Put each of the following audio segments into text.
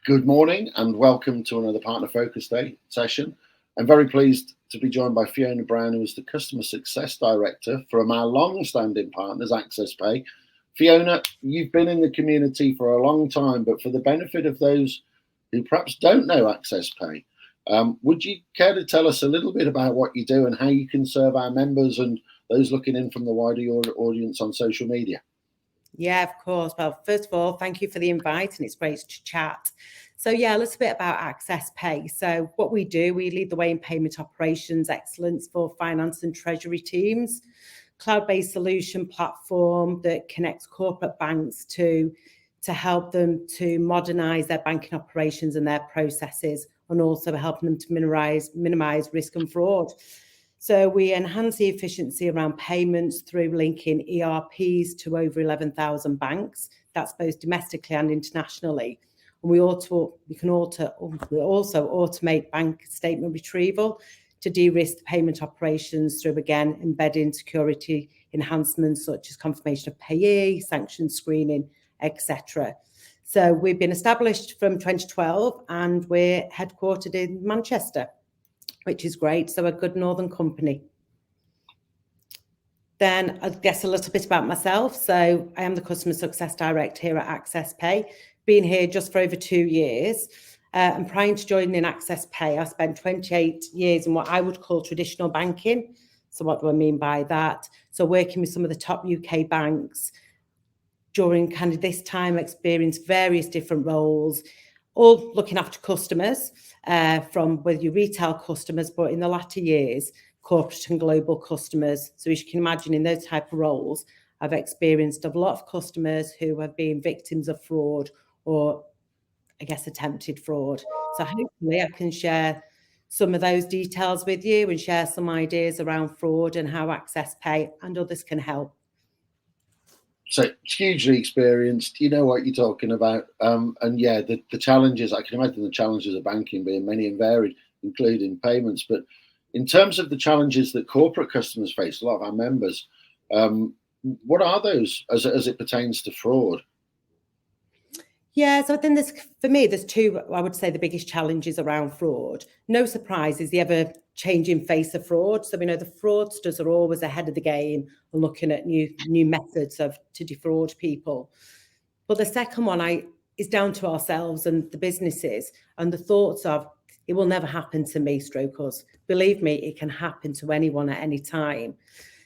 Good morning and welcome to another Partner Focus Day session. I'm very pleased to be joined by Fiona Brown, who is the Customer Success Director from our long-standing partners, AccessPay. Fiona, you've been in the community for a long time, but for the benefit of those who perhaps don't know AccessPay, would you care to tell us a little bit about what you do and how you can serve our members and those looking in from the wider audience on social media? Yeah, of course. Well, first of all, thank you for the invite and it's great to chat. So yeah, a little bit about AccessPay. So what we do, we lead the way in payment operations excellence for finance and treasury teams, cloud-based solution platform that connects corporate banks to help them to modernize their banking operations and their processes, and also helping them to minimize risk and fraud. So we enhance the efficiency around payments through linking ERPs to over 11,000 banks. That's both domestically and internationally. And we also automate bank statement retrieval to de-risk payment operations through, again, embedding security enhancements such as confirmation of payee, sanction screening, etc. So we've been established from 2012 and we're headquartered in Manchester, which is great. So a good northern company. Then I guess a little bit about myself. So I am the Customer Success Director here at AccessPay, been here just for over 2 years. And prior to joining AccessPay, I spent 28 years in what I would call traditional banking. So what do I mean by that? So working with some of the top UK banks during kind of this time, experienced various different roles, all looking after customers, from whether you retail customers, but in the latter years, corporate and global customers. So as you can imagine, in those type of roles, I've experienced a lot of customers who have been victims of fraud or, I guess, attempted fraud. So hopefully I can share some of those details with you and share some ideas around fraud and how AccessPay and others can help. So hugely experienced, you know what you're talking about. And yeah, the challenges, I can imagine the challenges of banking being many and varied, including payments. But in terms of the challenges that corporate customers face, a lot of our members, what are those as it pertains to fraud? Yeah, so I think for me, there's two, I would say, the biggest challenges around fraud. No surprise is the ever-changing face of fraud. So we know the fraudsters are always ahead of the game and looking at new methods to defraud people. But the second one is down to ourselves and the businesses and the thoughts of, it will never happen to me, stroke us. Believe me, it can happen to anyone at any time.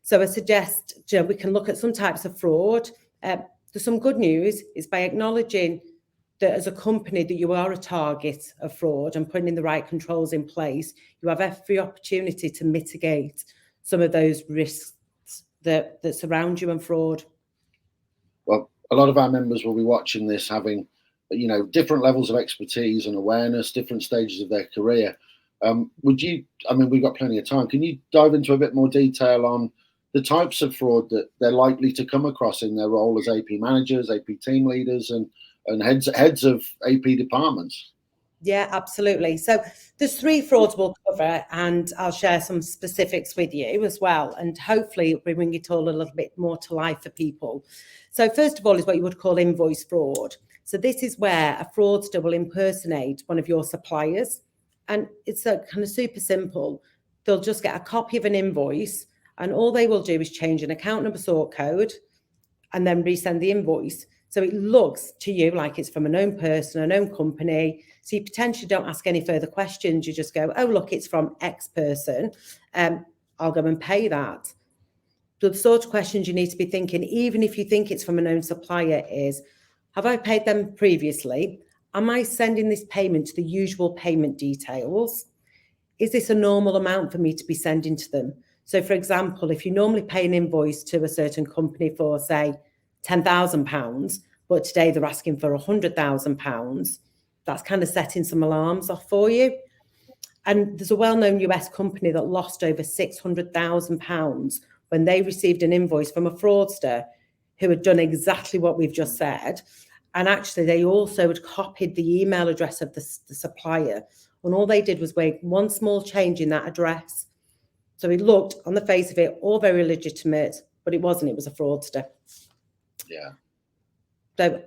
So I suggest we can look at some types of fraud. There's some good news is by acknowledging that as a company that you are a target of fraud and putting in the right controls in place, you have every opportunity to mitigate some of those risks that surround you and fraud. Well, a lot of our members will be watching this having, different levels of expertise and awareness, different stages of their career. We've got plenty of time. Can you dive into a bit more detail on the types of fraud that they're likely to come across in their role as AP managers, AP team leaders, and heads of AP departments? Yeah, absolutely. So there's 3 frauds we'll cover, and I'll share some specifics with you as well. And hopefully we bring it all a little bit more to life for people. So first of all is what you would call invoice fraud. So this is where a fraudster will impersonate one of your suppliers. And it's a kind of super simple. They'll just get a copy of an invoice, and all they will do is change an account number, sort code, and then resend the invoice. So it looks to you like it's from a known person, a known company. So you potentially don't ask any further questions. You just go, oh, look, it's from X person. I'll go and pay that. So the sort of questions you need to be thinking, even if you think it's from a known supplier, is, have I paid them previously? Am I sending this payment to the usual payment details? Is this a normal amount for me to be sending to them? So for example, if you normally pay an invoice to a certain company for, say, £10,000, but today they're asking for £100,000, that's kind of setting some alarms off for you. And there's a well-known US company that lost over £600,000 when they received an invoice from a fraudster who had done exactly what we've just said. And actually, they also had copied the email address of the supplier. And all they did was make one small change in that address. So it looked, on the face of it, all very legitimate, but it wasn't. It was a fraudster. Yeah. So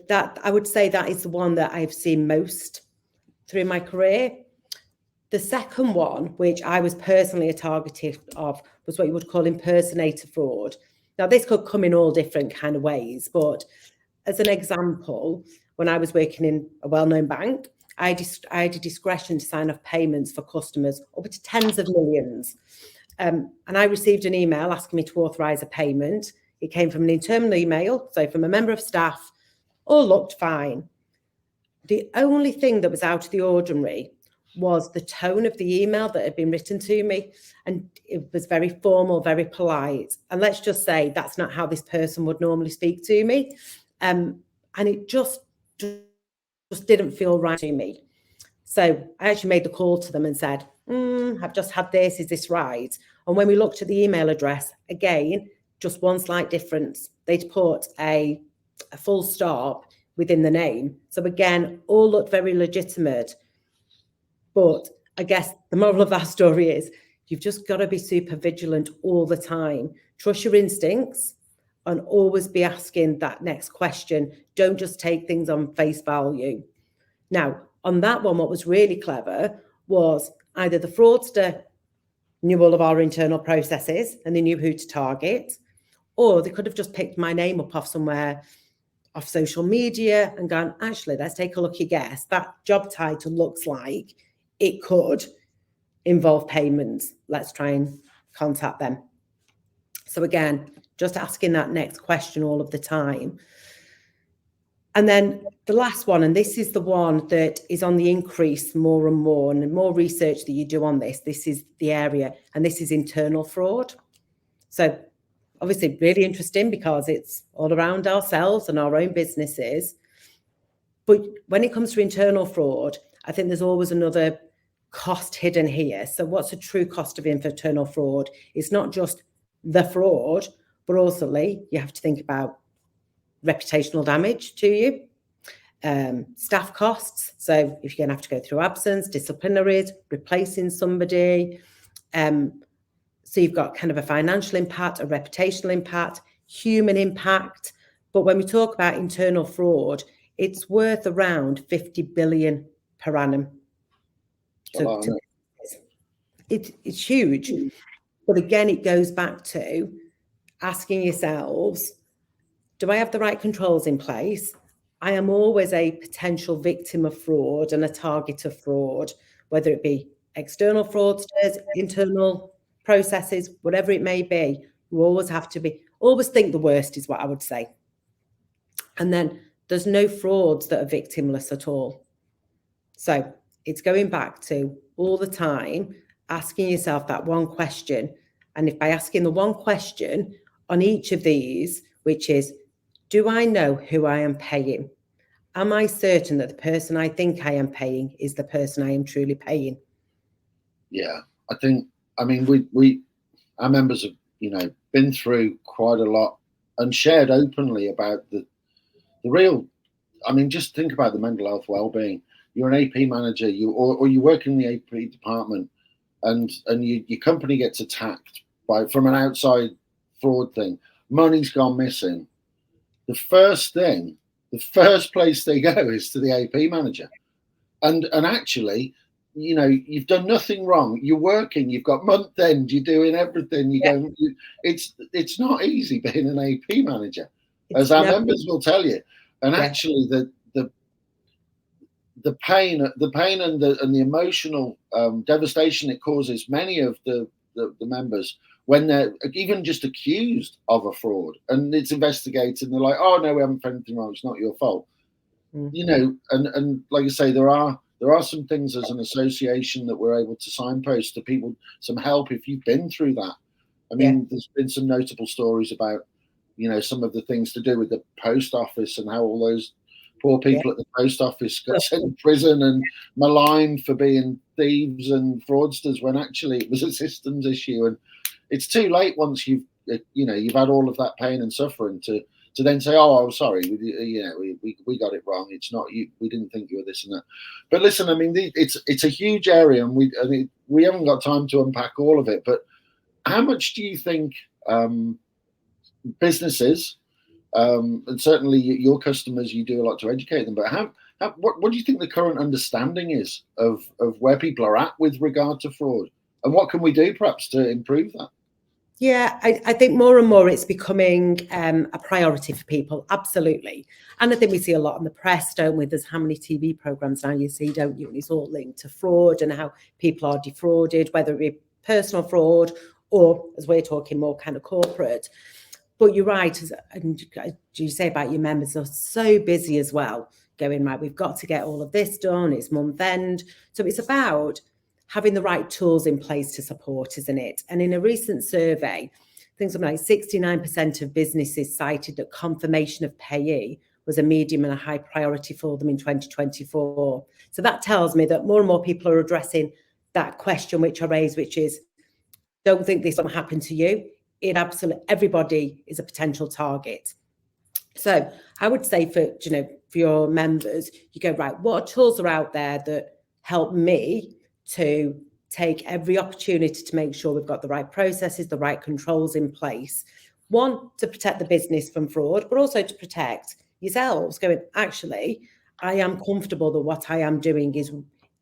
that I would say that is the one that I've seen most through my career. The second one, which I was personally a target of, was what you would call impersonator fraud. Now, this could come in all different kind of ways, but as an example, when I was working in a well-known bank, I had a discretion to sign off payments for customers up to tens of millions. And I received an email asking me to authorise a payment. It came from an internal email, so from a member of staff. All looked fine. The only thing that was out of the ordinary was the tone of the email that had been written to me. And it was very formal, very polite. And let's just say that's not how this person would normally speak to me. And it just didn't feel right to me. So I actually made the call to them and said, I've just had this, is this right? And when we looked at the email address, again, just one slight difference. They'd put a full stop within the name. So again, all looked very legitimate. But I guess the moral of that story is you've just got to be super vigilant all the time. Trust your instincts and always be asking that next question. Don't just take things on face value. Now, on that one, what was really clever was either the fraudster knew all of our internal processes and they knew who to target, or they could have just picked my name up off somewhere, off social media, and gone, actually, let's take a lucky guess. That job title looks like it could involve payments. Let's try and contact them. So again, just asking that next question all of the time. And then the last one, and this is the one that is on the increase more and more, and the more research that you do on this is the area, and this is internal fraud. So obviously really interesting because it's all around ourselves and our own businesses. But when it comes to internal fraud, I think there's always another cost hidden here. So what's the true cost of internal fraud? It's not just the fraud, but also you have to think about reputational damage to you, staff costs. So if you're going to have to go through absence, disciplinaries, replacing somebody. So you've got kind of a financial impact, a reputational impact, human impact. But when we talk about internal fraud, it's worth around 50 billion per annum. So it's huge. But again, it goes back to asking yourselves, do I have the right controls in place? I am always a potential victim of fraud and a target of fraud, whether it be external fraudsters, internal processes, whatever it may be. You always have to always think the worst is what I would say. And then there's no frauds that are victimless at all. So it's going back to all the time asking yourself that one question. And if by asking the one question on each of these, which is, do I know who I am paying? Am I certain that the person I think I am paying is the person I am truly paying? Yeah, I mean, our members have, been through quite a lot and shared openly about the real, just think about the mental health well-being. You're an AP manager, or you work in the AP department, and your company gets attacked from an outside fraud thing. Money's gone missing. The first place they go is to the AP manager, and actually, you've done nothing wrong. You're working. You've got month end. You're doing everything. It's not easy being an AP manager, as our members will tell you. And actually, the pain and the emotional devastation it causes many of the members when they're even just accused of a fraud and it's investigated and they're like, oh no, we haven't found anything wrong, it's not your fault. And like I say, there are some things as an association that we're able to signpost to people, some help if you've been through that. There's been some notable stories about some of the things to do with the post office and how all those poor people at the post office got sent to prison and maligned for being thieves and fraudsters when actually it was a systems issue. And it's too late once you've had all of that pain and suffering to then say, oh, I'm sorry, we got it wrong. It's not you. We didn't think you were this and that. But listen, it's a huge area, and we haven't got time to unpack all of it. But how much do you think businesses And certainly your customers, you do a lot to educate them. But what do you think the current understanding is of where people are at with regard to fraud, and what can we do perhaps to improve that? Yeah, I think more and more it's becoming a priority for people, absolutely. And I think we see a lot in the press, don't we? There's how many TV programs now you see, don't you? And it's all linked to fraud and how people are defrauded, whether it be personal fraud or, as we're talking, more kind of corporate. But you're right, and you say about your members are so busy as well, going, right, we've got to get all of this done, it's month end. So it's about having the right tools in place to support, isn't it? And in a recent survey, I think something like 69% of businesses cited that confirmation of payee was a medium and a high priority for them in 2024. So that tells me that more and more people are addressing that question which I raised, which is, don't think this will happen to you. It absolutely, everybody is a potential target. So I would say for your members, you go, right, what tools are out there that help me to take every opportunity to make sure we've got the right processes, the right controls in place. One, to protect the business from fraud, but also to protect yourselves, going, actually, I am comfortable that what I am doing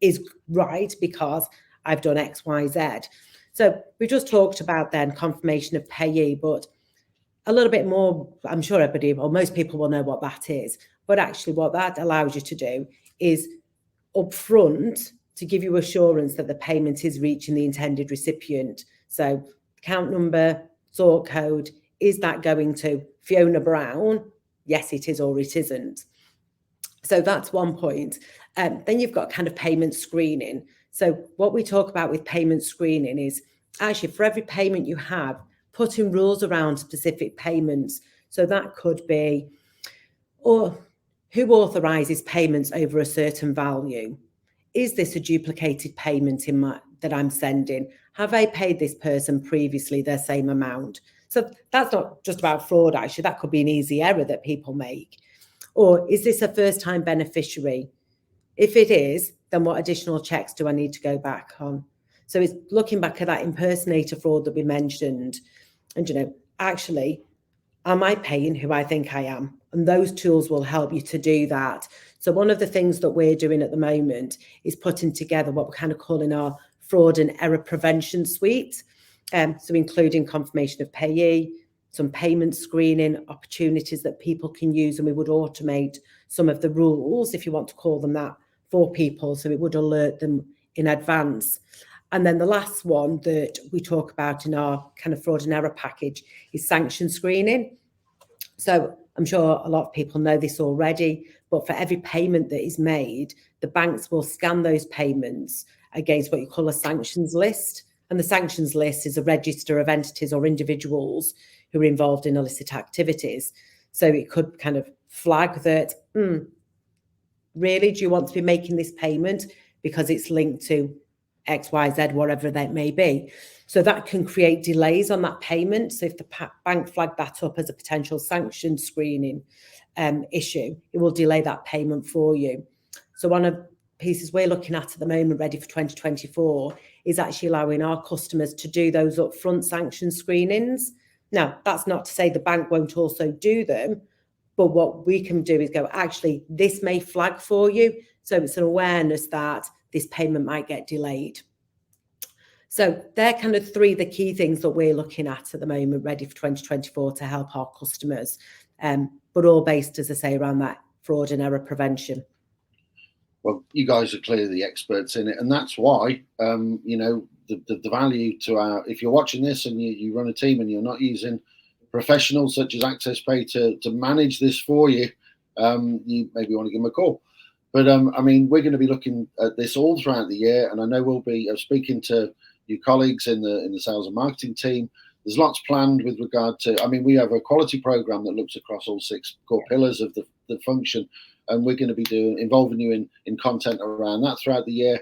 is right because I've done X, Y, Z. So we just talked about then confirmation of payee, but a little bit more, I'm sure everybody, or most people will know what that is. But actually what that allows you to do is upfront to give you assurance that the payment is reaching the intended recipient. So account number, sort code, is that going to Fiona Brown? Yes, it is, or it isn't. So that's one point. Then you've got kind of payment screening. So what we talk about with payment screening is actually for every payment you have, putting rules around specific payments. So that could be, or who authorises payments over a certain value? Is this a duplicated payment that I'm sending? Have I paid this person previously their same amount? So that's not just about fraud, actually. That could be an easy error that people make. Or is this a first-time beneficiary? If it is, then what additional checks do I need to go back on? So it's looking back at that impersonator fraud that we mentioned. And, actually, am I paying who I think I am? And those tools will help you to do that. So one of the things that we're doing at the moment is putting together what we're kind of calling our fraud and error prevention suite. So including confirmation of payee, some payment screening opportunities that people can use, and we would automate some of the rules, if you want to call them that, for people, so it would alert them in advance. And then the last one that we talk about in our kind of fraud and error package is sanction screening. So I'm sure a lot of people know this already, but for every payment that is made, the banks will scan those payments against what you call a sanctions list. And the sanctions list is a register of entities or individuals who are involved in illicit activities. So it could kind of flag that, really, do you want to be making this payment because it's linked to X, Y, Z, whatever that may be. So that can create delays on that payment. So if the bank flagged that up as a potential sanction screening issue, it will delay that payment for you. So one of the pieces we're looking at the moment, ready for 2024, is actually allowing our customers to do those upfront sanction screenings. Now, that's not to say the bank won't also do them, but what we can do is go, actually, this may flag for you. So it's an awareness that this payment might get delayed. So they're kind of the key things that we're looking at the moment, ready for 2024 to help our customers, but all based, as I say, around that fraud and error prevention. Well, you guys are clearly the experts in it, and that's why, the value to if you're watching this and you run a team and you're not using professionals such as AccessPay to manage this for you, you maybe want to give them a call. But we're going to be looking at this all throughout the year, and I know we'll be speaking to your colleagues in the sales and marketing team. There's lots planned with regard to. We have a quality program that looks across all 6 core pillars of the function, and we're going to be involving you in content around that throughout the year.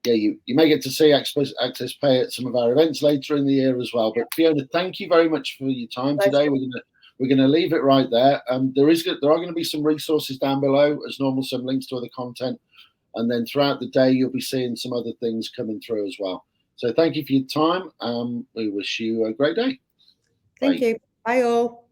You may get to see AccessPay at some of our events later in the year as well. But Fiona, thank you very much for your time today. We're going to leave it right there. There are going to be some resources down below, as normal, some links to other content. And then throughout the day, you'll be seeing some other things coming through as well. So thank you for your time. We wish you a great day. Thank you. Bye all.